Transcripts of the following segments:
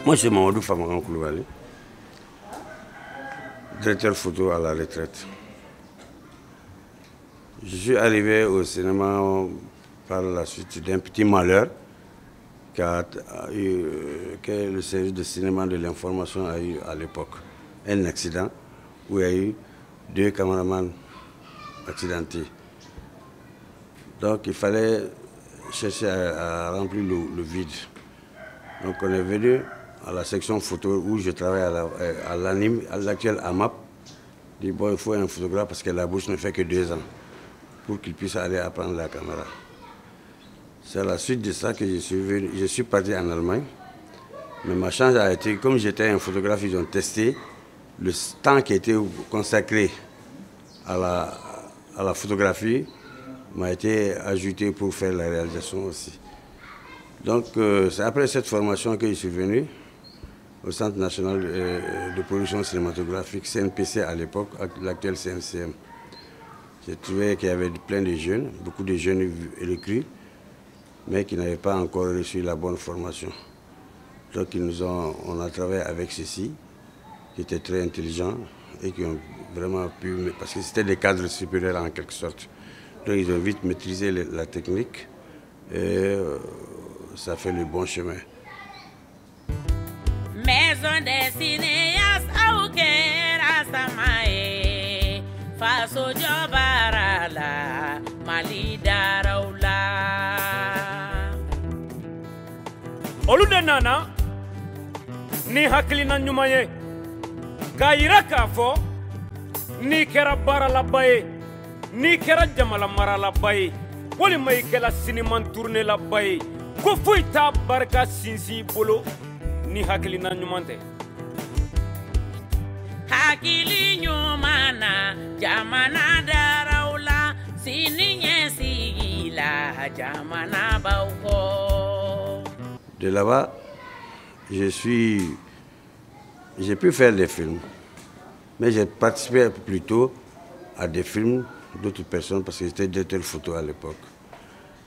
Moi, c'est Mamadou Famaran Koulibaly, directeur photo à la retraite. Je suis arrivé au cinéma par la suite d'un petit malheur que le service de cinéma de l'information a eu à l'époque. Un accident où il y a eu 2 caméramans accidentés. Donc il fallait chercher à remplir le vide. Donc on est venu à la section photo où je travaille à l'ANIM, à l'actuel AMAP. Il dit bon, il faut un photographe parce que la bouche ne fait que 2 ans pour qu'il puisse aller apprendre la caméra. C'est à la suite de ça que je suis parti en Allemagne. Mais ma chance a été, comme j'étais un photographe, ils ont testé le temps qui a été consacré à la photographie m'a été ajouté pour faire la réalisation aussi. Donc c'est après cette formation que je suis venu au Centre national de production cinématographique, CNPC à l'époque, l'actuel CNCM. J'ai trouvé qu'il y avait plein de jeunes, beaucoup de jeunes recrues, mais qui n'avaient pas encore reçu la bonne formation. Donc on a travaillé avec ceux-ci, qui étaient très intelligents et qui ont vraiment pu, parce que c'était des cadres supérieurs en quelque sorte. Donc ils ont vite maîtrisé la technique et ça fait le bon chemin. Maison des cinéastes Aoukéra Samae Faso Jobarala Mali Daraoula Olude nana ni hakilina ɲuman ye k'a yira k'a fɔ n'i kɛra baaralaba ye n'i kɛra jamanamaralaba ye walima i kɛra siniman turunelaba ye ko foyi t'a barika sinsin i bolo ni hakilina ɲuman tɛ. Hakili ɲuman na jamana daraw la sini ɲɛsigi la jamana baw kɔ. De là-bas, j'ai pu faire des films, mais j'ai participé plutôt à des films d'autres personnes parce que j'étais directeur photo à l'époque.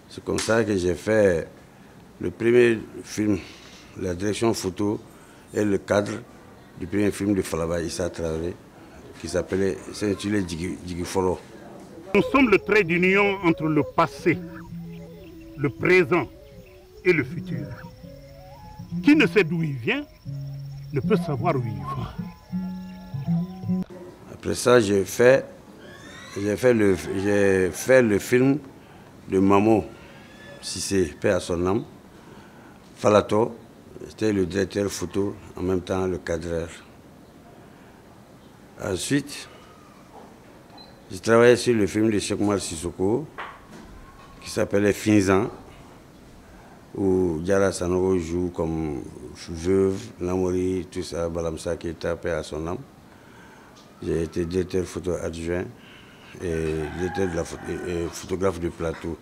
C'est comme ça que j'ai fait le premier film, la direction photo et le cadre du premier film de Falaba Issa Traoré qui s'appelait s'intitulait Djigifolo. Nous sommes le trait d'union entre le passé, le présent et le futur. Qui ne sait d'où il vient ne peut savoir où il va. Après ça, j'ai fait le film de Mamo Sissé, paix à son âme. Falato, c'était le directeur photo, en même temps le cadreur. Ensuite, j'ai travaillé sur le film de Cheikh Oumar Sissoko, qui s'appelait Finzan, où Diarra Sanogo joue comme veuve, Lamori, tout ça, Balamsa qui est paix à son âme. J'ai été directeur photo adjoint et directeur et photographe de plateau.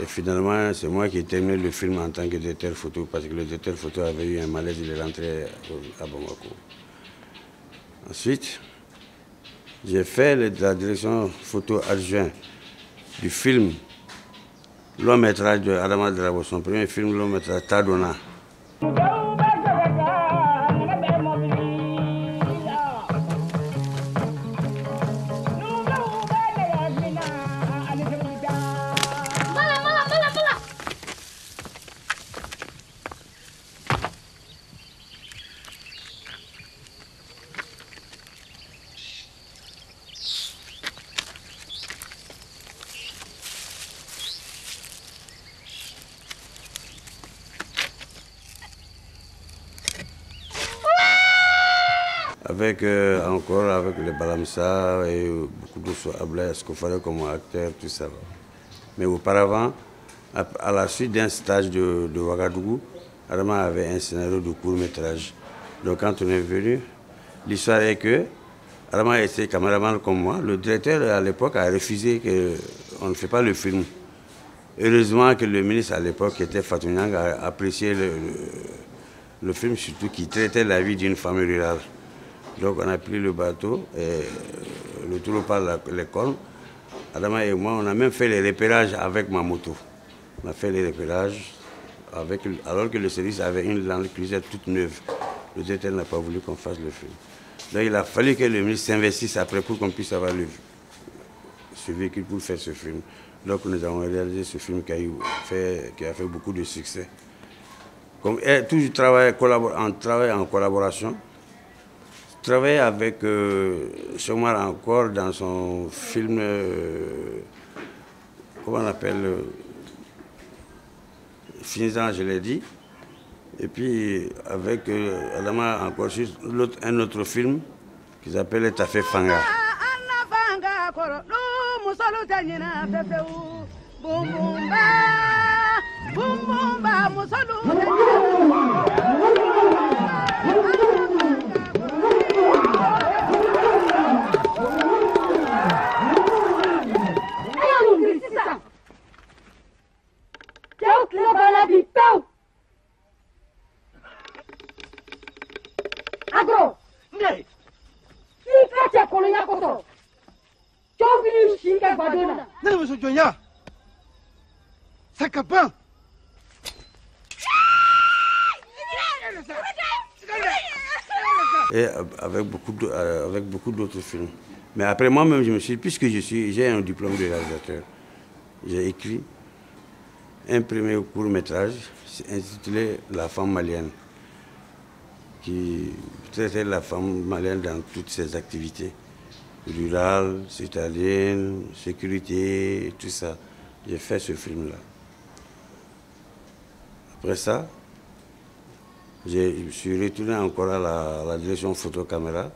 Et finalement, c'est moi qui ai terminé le film en tant que directeur photo parce que le directeur photo avait eu un malaise, il est rentré à Bamako. Ensuite, j'ai fait la direction photo adjoint du film long métrage de Adama Drabo, son premier film long métrage Tadona. Avec encore avec les Balamsa et beaucoup d'autres Ablaye Escofare comme acteur, tout ça. Mais auparavant, à la suite d'un stage de Ouagadougou, Adama avait un scénario de court-métrage. Donc quand on est venu, l'histoire est que Adama était caméraman comme moi. Le directeur à l'époque a refusé qu'on ne fait pas le film. Heureusement que le ministre à l'époque, qui était Fatou Niang, a apprécié le film, surtout qui traitait la vie d'une famille rurale. Donc on a pris le bateau et le tour par l'école. Adama et moi, on a même fait les repérages avec ma moto. On a fait les repérages alors que le service avait une langue cuisine toute neuve. Le directeur n'a pas voulu qu'on fasse le film. Donc il a fallu que le ministre s'investisse après pour qu'on puisse avoir ce véhicule pour faire ce film. Donc nous avons réalisé ce film qui a fait beaucoup de succès. Comme toujours travail en collaboration. Je travaille avec Chomar encore dans son film, comment on appelle, Finissant, je l'ai dit. Et puis avec Adama encore sur un autre film qui s'appelle Tafé Fanga. Et avec beaucoup d'autres films. Mais après moi-même, je me suis dit, puisque j'ai un diplôme de réalisateur, j'ai écrit un premier court-métrage intitulé La femme malienne, qui traitait la femme malienne dans toutes ses activités, rurales, citadines, sécurité, tout ça. J'ai fait ce film-là. Après ça, je suis retourné encore à la direction photo-caméra.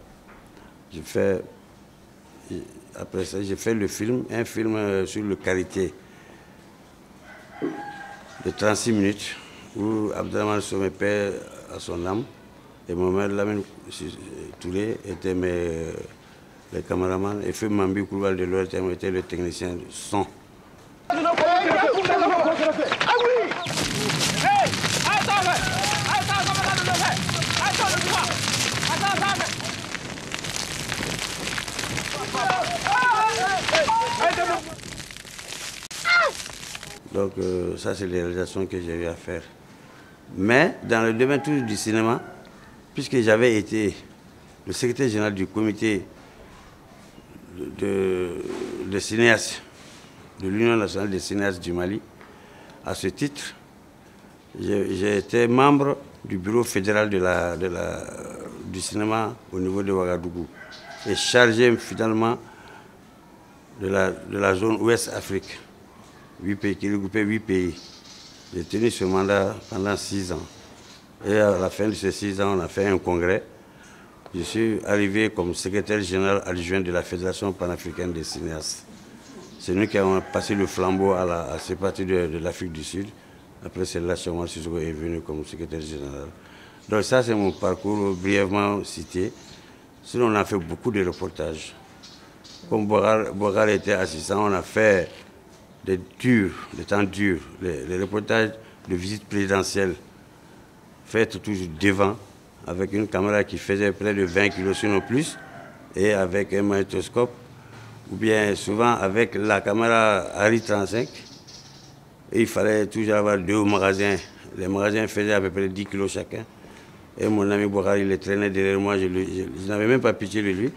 Après ça, j'ai fait un film sur le karité de 36 minutes où Abdelrahman Somé paie à son âme et Mohamed Lamine Touré étaient les caméramans et Feu Mambi Koulibaly de l'ORTM était le technicien de son. Donc ça c'est les réalisations que j'ai eu à faire. Mais dans le domaine toujours du cinéma, puisque j'avais été le secrétaire général du comité de cinéastes de l'Union nationale des cinéastes du Mali, à ce titre, j'ai été membre du bureau fédéral du cinéma au niveau de Ouagadougou et chargé finalement de la zone Ouest-Afrique. 8 pays, qui regroupait 8 pays. J'ai tenu ce mandat pendant 6 ans. Et à la fin de ces 6 ans, on a fait un congrès. Je suis arrivé comme secrétaire général adjoint de la Fédération panafricaine des cinéastes. C'est nous qui avons passé le flambeau à ces parties de l'Afrique du Sud. Après, c'est là que Chomar Sissoko est venu comme secrétaire général. Donc ça, c'est mon parcours brièvement cité. Sinon, on a fait beaucoup de reportages. Comme Bogar était assistant, on a fait des temps durs, les reportages de visite présidentielle, faites toujours devant, avec une caméra qui faisait près de 20 kg sinon plus, et avec un magnétoscope, ou bien souvent avec la caméra Harry 35. Et il fallait toujours avoir 2 magasins. Les magasins faisaient à peu près 10 kg chacun. Et mon ami Bogar, il les traînait derrière moi, je n'avais même pas pitié de lui.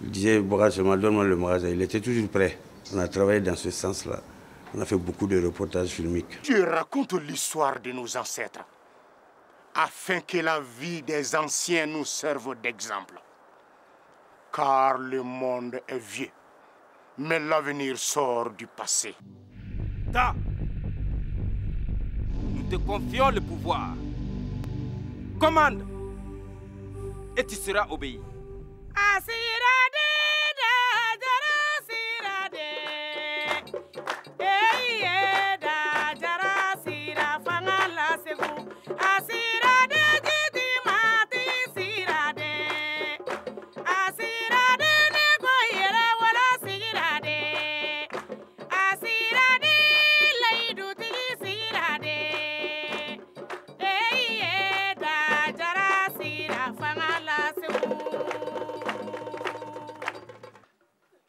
Il disait, Bogar, seulement donne-moi le magasin. Il était toujours prêt. On a travaillé dans ce sens-là. On a fait beaucoup de reportages filmiques. Tu racontes l'histoire de nos ancêtres, afin que la vie des anciens nous serve d'exemple. Car le monde est vieux, mais l'avenir sort du passé. Ta, nous te confions le pouvoir. Commande, et tu seras obéi.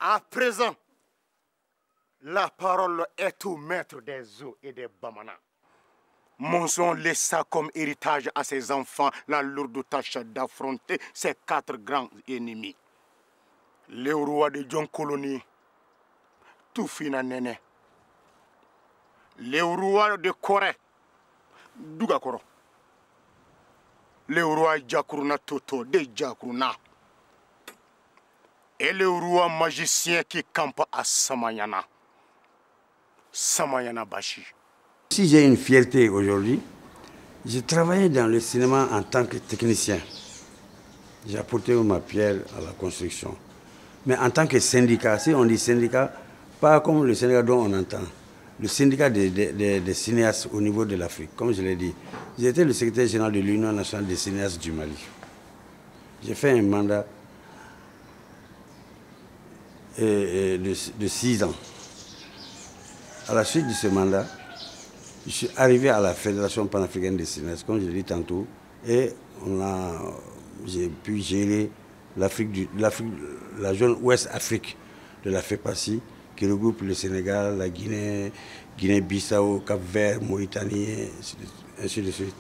À présent, la parole est au maître des eaux et des Bamana, Monzon laissa comme héritage à ses enfants la lourde tâche d'affronter ces 4 grands ennemis. Les rois de John Colony, Tufina Nene. Les rois de Corée, Dugakoro. Les rois Jakuruna Toto, de Jakuruna. Et le roi magicien qui campe à Samayana. Samayana Bashi. Si j'ai une fierté aujourd'hui, j'ai travaillé dans le cinéma en tant que technicien. J'ai apporté ma pierre à la construction. Mais en tant que syndicat, si on dit syndicat, pas comme le syndicat dont on entend, le syndicat des cinéastes au niveau de l'Afrique, comme je l'ai dit. J'étais le secrétaire général de l'Union nationale des cinéastes du Mali. J'ai fait un mandat de 6 ans. À la suite de ce mandat, je suis arrivé à la Fédération panafricaine des cinéastes, comme je l'ai dit tantôt, et j'ai pu gérer la zone Ouest-Afrique de la FEPACI, qui regroupe le Sénégal, la Guinée, Guinée-Bissau, Cap-Vert, Mauritanie, ainsi de suite.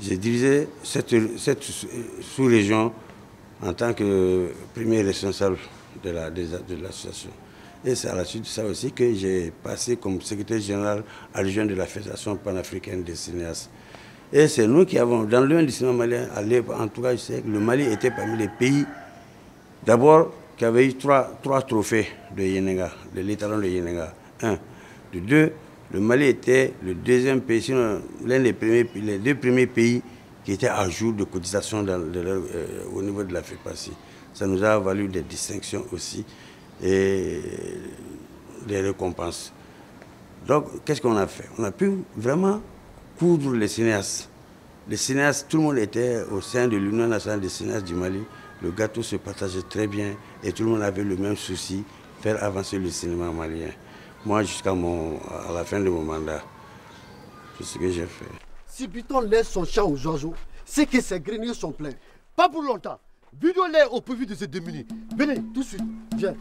J'ai dirigé cette sous-région en tant que premier responsable de l'association. Et c'est à la suite de ça aussi que j'ai passé comme secrétaire général adjoint de la Fédération panafricaine des cinéastes. Et c'est nous qui avons, dans le cinéma malien, en tout cas, je sais que le Mali était parmi les pays, d'abord, qui avaient eu trois trophées de Yenenga, de l'étalon de Yenenga. 1. De 2, le Mali était le deuxième pays, sinon l'un des premiers, les 2 premiers pays qui étaient à jour de cotisation au niveau de la FEPACI. Ça nous a valu des distinctions aussi et des récompenses. Donc, qu'est-ce qu'on a fait? On a pu vraiment coudre les cinéastes. Les cinéastes, tout le monde était au sein de l'Union nationale des cinéastes du Mali. Le gâteau se partageait très bien et tout le monde avait le même souci, faire avancer le cinéma malien. Moi, jusqu'à la fin de mon mandat, c'est ce que j'ai fait. Si Biton laisse son champ aux oiseaux, c'est que ses greniers sont pleins. Pas pour longtemps. Vidéo-les au profit de ces démunis. Venez, tout de suite. Viens.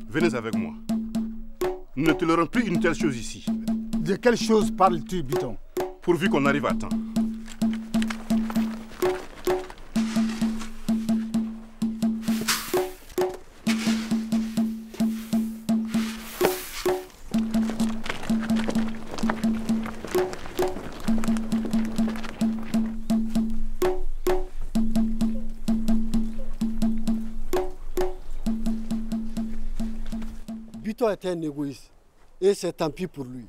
Venez avec moi. Nous ne tolérons plus une telle chose ici. De quelle chose parles-tu, Biton? Pourvu qu'on arrive à temps. Biton est un égoïste et c'est tant pis pour lui.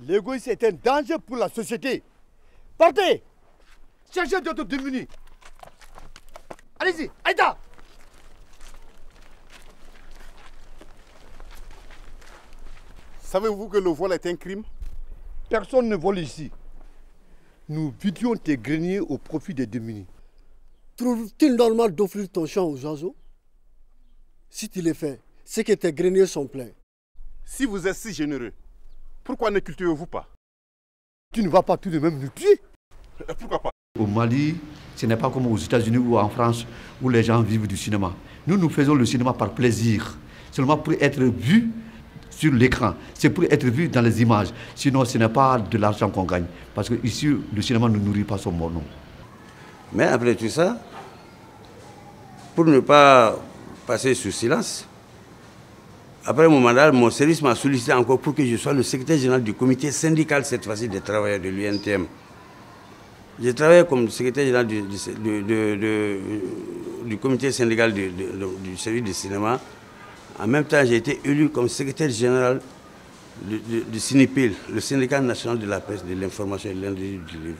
L'égoïsme est un danger pour la société. Partez! Cherchez d'autres démunis. Allez-y, Aïda! Savez-vous que le vol est un crime? Personne ne vole ici. Nous vidions tes greniers au profit des démunis. Trouves-tu normal d'offrir ton champ aux oiseaux? Si tu le fais, c'est que tes greniers sont pleins. Si vous êtes si généreux, pourquoi ne cultivez-vous pas? Tu ne vas pas tout de même nous tuer? Pourquoi pas? Au Mali, ce n'est pas comme aux États-Unis ou en France où les gens vivent du cinéma. Nous faisons le cinéma par plaisir, seulement pour être vu sur l'écran. C'est pour être vu dans les images. Sinon, ce n'est pas de l'argent qu'on gagne. Parce que ici, le cinéma ne nourrit pas son bon nom. Mais après tout ça, pour ne pas passer sous silence, après mon mandat, mon service m'a sollicité encore pour que je sois le secrétaire général du comité syndical, cette fois-ci des travailleurs de l'UNTM. J'ai travaillé comme secrétaire général du comité syndical du service du cinéma. En même temps, j'ai été élu comme secrétaire général du CINIPIL, le syndicat national de la presse, de l'information et de l'industrie du livre,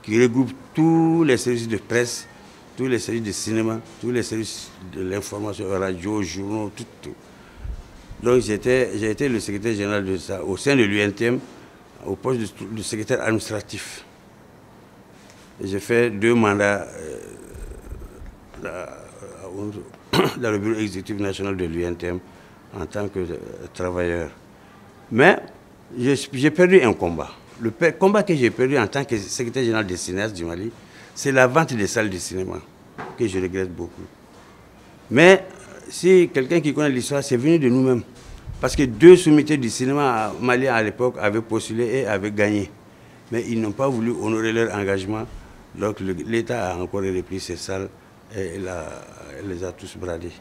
qui regroupe tous les services de presse, tous les services de cinéma, tous les services de l'information, radio, journaux, tout. Donc j'ai été le secrétaire général de ça au sein de l'UNTM, au poste de secrétaire administratif. J'ai fait 2 mandats dans le bureau exécutif national de l'UNTM en tant que travailleur. Mais j'ai perdu un combat. Le combat que j'ai perdu en tant que secrétaire général des cinéastes du Mali, c'est la vente des salles de cinéma, que je regrette beaucoup. Mais si quelqu'un qui connaît l'histoire, c'est venu de nous-mêmes. Parce que 2 sommités du cinéma malien à l'époque avaient postulé et avaient gagné. Mais ils n'ont pas voulu honorer leur engagement. Donc l'État a encore repris ces salles et les a tous bradées.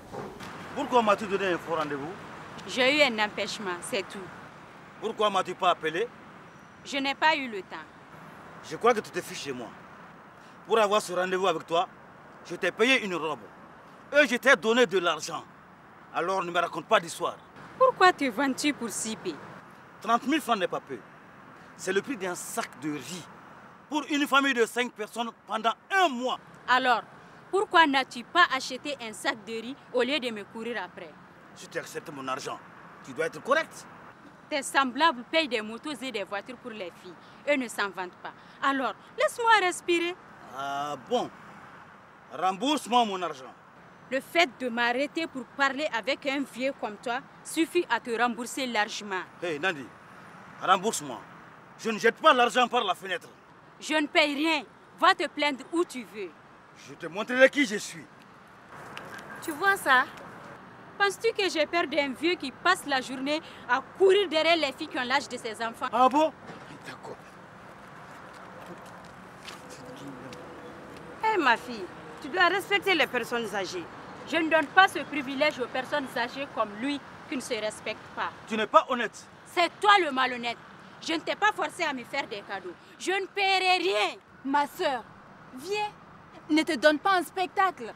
Pourquoi m'as-tu donné un faux rendez-vous? J'ai eu un empêchement, c'est tout. Pourquoi m'as-tu pas appelé? Je n'ai pas eu le temps. Je crois que tu te fiches chez moi. Pour avoir ce rendez-vous avec toi, je t'ai payé une robe. Et je t'ai donné de l'argent. Alors ne me raconte pas d'histoire. Pourquoi te vends-tu pour si peu? 30 000 francs n'est pas peu. C'est le prix d'un sac de riz pour une famille de 5 personnes pendant 1 mois. Alors, pourquoi n'as-tu pas acheté un sac de riz au lieu de me courir après? Si tu acceptes mon argent, tu dois être correct. Tes semblables payent des motos et des voitures pour les filles. Eux ne s'en vantent pas. Alors, laisse-moi respirer. Ah bon? Rembourse-moi mon argent. Le fait de m'arrêter pour parler avec un vieux comme toi suffit à te rembourser largement. Hé, Nandi, rembourse-moi. Je ne jette pas l'argent par la fenêtre. Je ne paye rien. Va te plaindre où tu veux. Je te montrerai qui je suis. Tu vois ça? Penses-tu que j'ai peur d'un vieux qui passe la journée à courir derrière les filles qui ont l'âge de ses enfants? Ah bon? D'accord. Hé ma fille, tu dois respecter les personnes âgées. Je ne donne pas ce privilège aux personnes âgées comme lui qui ne se respectent pas. Tu n'es pas honnête. C'est toi le malhonnête. Je ne t'ai pas forcé à me faire des cadeaux. Je ne paierai rien. Ma soeur, viens, ne te donne pas un spectacle.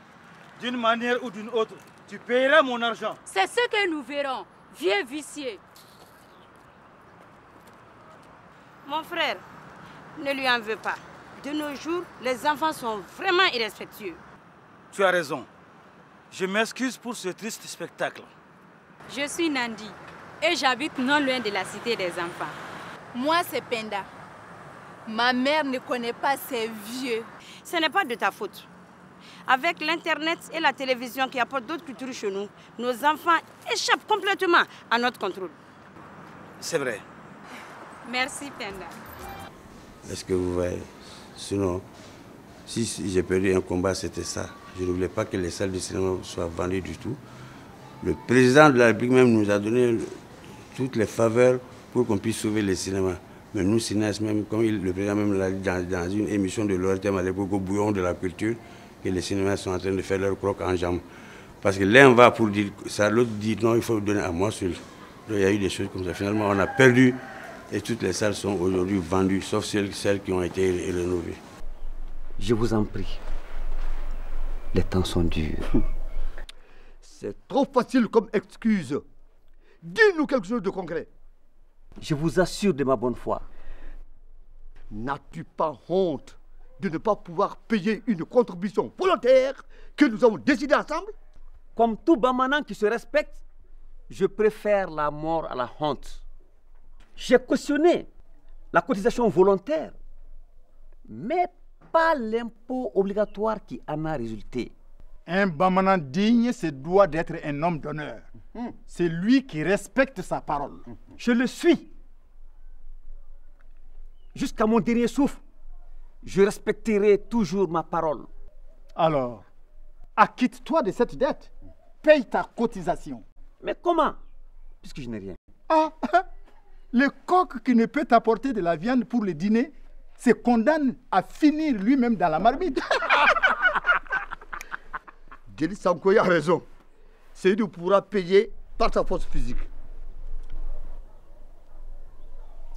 D'une manière ou d'une autre, tu paieras mon argent. C'est ce que nous verrons, vieux vicieux. Mon frère, ne lui en veux pas. De nos jours, les enfants sont vraiment irrespectueux. Tu as raison. Je m'excuse pour ce triste spectacle. Je suis Nandi et j'habite non loin de la cité des enfants. Moi, c'est Penda. Ma mère ne connaît pas ces vieux. Ce n'est pas de ta faute. Avec l'Internet et la télévision qui apportent d'autres cultures chez nous, nos enfants échappent complètement à notre contrôle. C'est vrai. Merci, Penda. Est-ce que vous voyez? Sinon, si j'ai perdu un combat, c'était ça. Je ne voulais pas que les salles de cinéma soient vendues du tout. Le président de la République même nous a donné toutes les faveurs pour qu'on puisse sauver les cinémas. Mais nous, cinéastes, même, comme le président même l'a dit dans une émission de l'ORTM à l'époque, au bouillon de la culture, que les cinémas sont en train de faire leur croc en jambe. Parce que l'un va pour dire ça, l'autre dit non, il faut donner à moi seul. Donc il y a eu des choses comme ça. Finalement, on a perdu et toutes les salles sont aujourd'hui vendues, sauf celles qui ont été rénovées. Je vous en prie. Les temps sont durs. C'est trop facile comme excuse. Dis-nous quelque chose de concret. Je vous assure de ma bonne foi. N'as-tu pas honte de ne pas pouvoir payer une contribution volontaire que nous avons décidé ensemble? Comme tout Bamanan qui se respecte, je préfère la mort à la honte. J'ai cautionné la cotisation volontaire, mais pas l'impôt obligatoire qui en a résulté. Un Bamanan digne se doit d'être un homme d'honneur. C'est lui qui respecte sa parole. Je le suis. Jusqu'à mon dernier souffle, je respecterai toujours ma parole. Alors, acquitte-toi de cette dette. Paye ta cotisation. Mais comment? Puisque je n'ai rien. Ah, le coq qui ne peut t'apporter de la viande pour le dîner se condamne à finir lui-même dans la marmite. Djeli Sankoya a raison. Seydou pourra payer par sa force physique.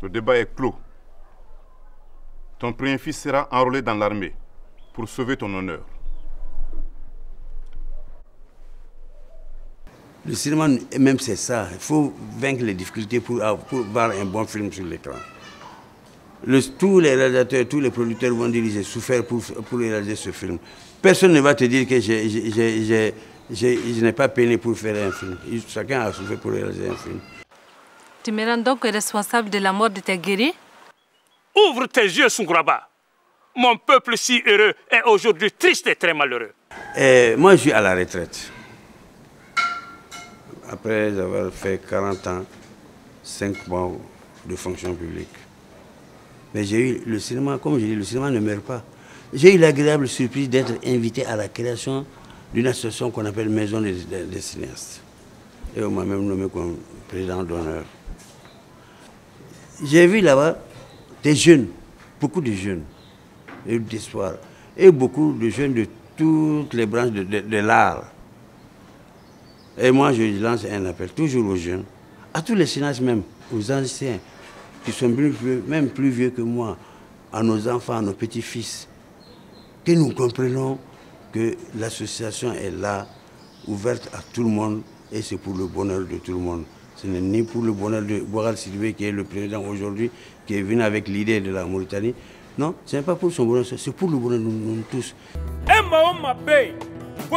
Le débat est clos. Ton premier fils sera enrôlé dans l'armée pour sauver ton honneur. Le cinéma, même c'est ça. Il faut vaincre les difficultés pour voir un bon film sur l'écran. Tous les réalisateurs, tous les producteurs vont dire j'ai souffert pour réaliser ce film. Personne ne va te dire que je n'ai pas peiné pour faire un film. Chacun a souffert pour réaliser un film. Tu me rends donc responsable de la mort de tes guerriers? Ouvre tes yeux, Sungraba. Mon peuple si heureux est aujourd'hui triste et très malheureux. Moi, je suis à la retraite. Après avoir fait 40 ans, 5 mois de fonction publique. Mais j'ai eu le cinéma, comme je dis, le cinéma ne meurt pas. J'ai eu l'agréable surprise d'être invité à la création d'une association qu'on appelle Maison des cinéastes. Et on m'a même nommé comme président d'honneur. J'ai vu là-bas des jeunes, beaucoup de jeunes, d'espoir, et beaucoup de jeunes de toutes les branches de l'art. Et moi, je lance un appel toujours aux jeunes, à tous les cinéastes même, aux anciens, qui sont même plus vieux que moi, à nos enfants, à nos petits-fils, que nous comprenons que l'association est là, ouverte à tout le monde, et c'est pour le bonheur de tout le monde. Ce n'est ni pour le bonheur de Boubacar Sidibé, qui est le président aujourd'hui, qui est venu avec l'idée de la Mauritanie. Non, ce n'est pas pour son bonheur, c'est pour le bonheur de nous tous.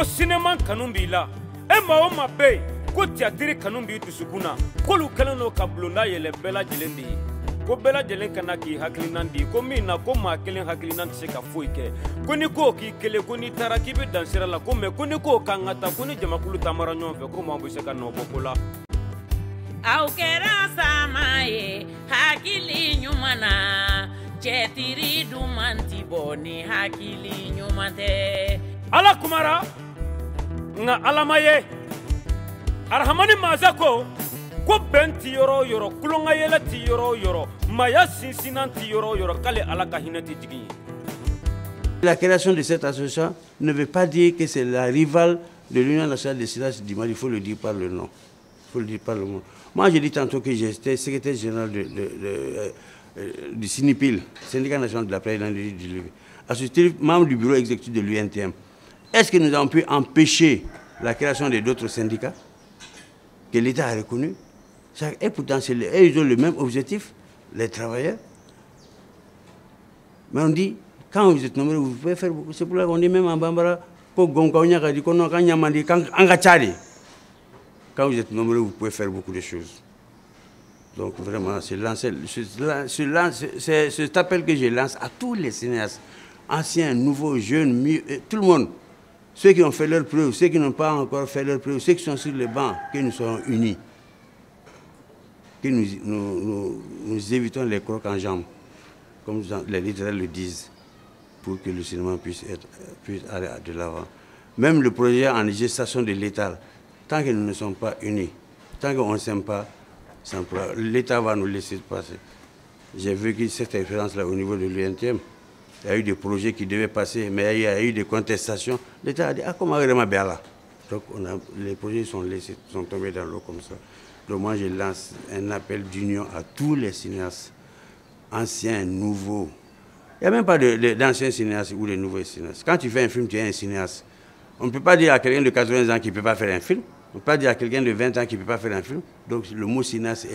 Cinéma Kanumbi là. Emma Oma Bay, ko théâtre Kanumbi Tusukuna, ko lu kalano kablona yele bela jelendi. Ko bela jelen kana ki haklinandi, ko mina ko ma kelen haklinandi se ka foike. Ko ni ko ki kele ko ni taraki be dansera la ko me ko ni ko kangata ko ni jamakulu tamara nyon fe ko mo bo se ka no bokola. Au kera samaye hakili nyumana chetiri dumanti boni hakili nyumate. Ala kumara nga alamaye arhamani mazako ko benti yoro yoro kulonga yela ti yoro yoro maya sinsinanti yoro yoro kale alaka hinati jigi. La création de cette association ne veut pas dire que c'est la rivale de l'Union nationale des cinéastes du Mali. Il faut le dire par le nom. Il faut le dire par le nom. Moi, j'ai dit tantôt que j'étais secrétaire général du CINIPIL, Syndicat national de la presse et de l'industrie du livre. Associé membre du bureau exécutif de l'UNTM. Est-ce que nous avons pu empêcher la création d'autres syndicats que l'État a reconnus? Et pourtant, ils ont le même objectif, les travailleurs. Mais on dit, quand vous êtes nombreux, vous pouvez faire beaucoup. C'est pour ça qu'on dit même en Bambara, quand vous êtes nombreux, vous pouvez faire beaucoup de choses. Donc vraiment, c'est cet appel que je lance à tous les cinéastes, anciens, nouveaux, jeunes, tout le monde. Ceux qui ont fait leurs preuves, ceux qui n'ont pas encore fait leurs preuves, ceux qui sont sur les bancs, que nous soyons unis. Que nous évitons les crocs en jambes, comme les littéraires le disent, pour que le cinéma puisse aller de l'avant. Même le projet en gestation de l'État, tant que nous ne sommes pas unis, tant qu'on ne s'aime pas, l'État va nous laisser passer. J'ai vécu cette expérience-là au niveau de l'UNTM. Il y a eu des projets qui devaient passer, mais il y a eu des contestations. L'État a dit, ah, comment vraiment bien là? Donc les projets sont tombés dans l'eau comme ça. Donc moi, je lance un appel d'union à tous les cinéastes, anciens, nouveaux. Il n'y a même pas d'anciens cinéastes ou de nouveaux cinéastes. Quand tu fais un film, tu es un cinéaste. On ne peut pas dire à quelqu'un de 80 ans qu'il ne peut pas faire un film. On ne peut pas dire à quelqu'un de 20 ans qu'il ne peut pas faire un film. Donc le mot cinéaste,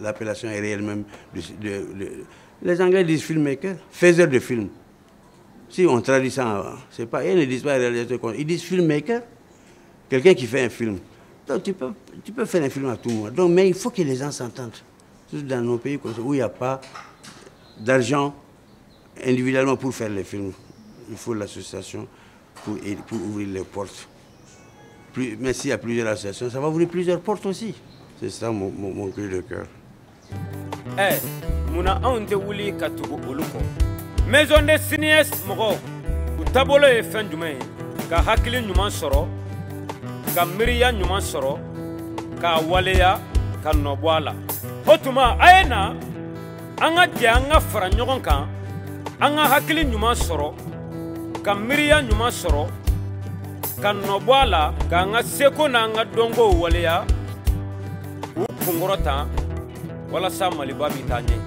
l'appellation est réelle même. Les Anglais disent filmmaker, faiseur de film. Si on traduit ça, c'est pas, ils ne disent pas réalisateur, ils disent filmmaker, quelqu'un qui fait un film. Donc tu peux faire un film à tout moment. Donc, mais il faut que les gens s'entendent. Surtout dans nos pays où il n'y a pas d'argent individuellement pour faire les films. Il faut l'association pour ouvrir les portes. Mais s'il y a plusieurs associations, ça va ouvrir plusieurs portes aussi. C'est ça mon cri de cœur. Muna aunde wuli katugu uluko. Maison des cinéastes mogo. Utabolo e fen jumé. Ka hakili nyuman soro. Ka miriya nyuman soro. Ka waleya ka nobwala. Hotuma ayena anga je anga fara nyogon kan. Anga hakili nyuman soro. Ka miriya nyuman soro. Ka nobwala ka anga seko na anga dongo waleya. U kungorota wala sa malibabi tanye.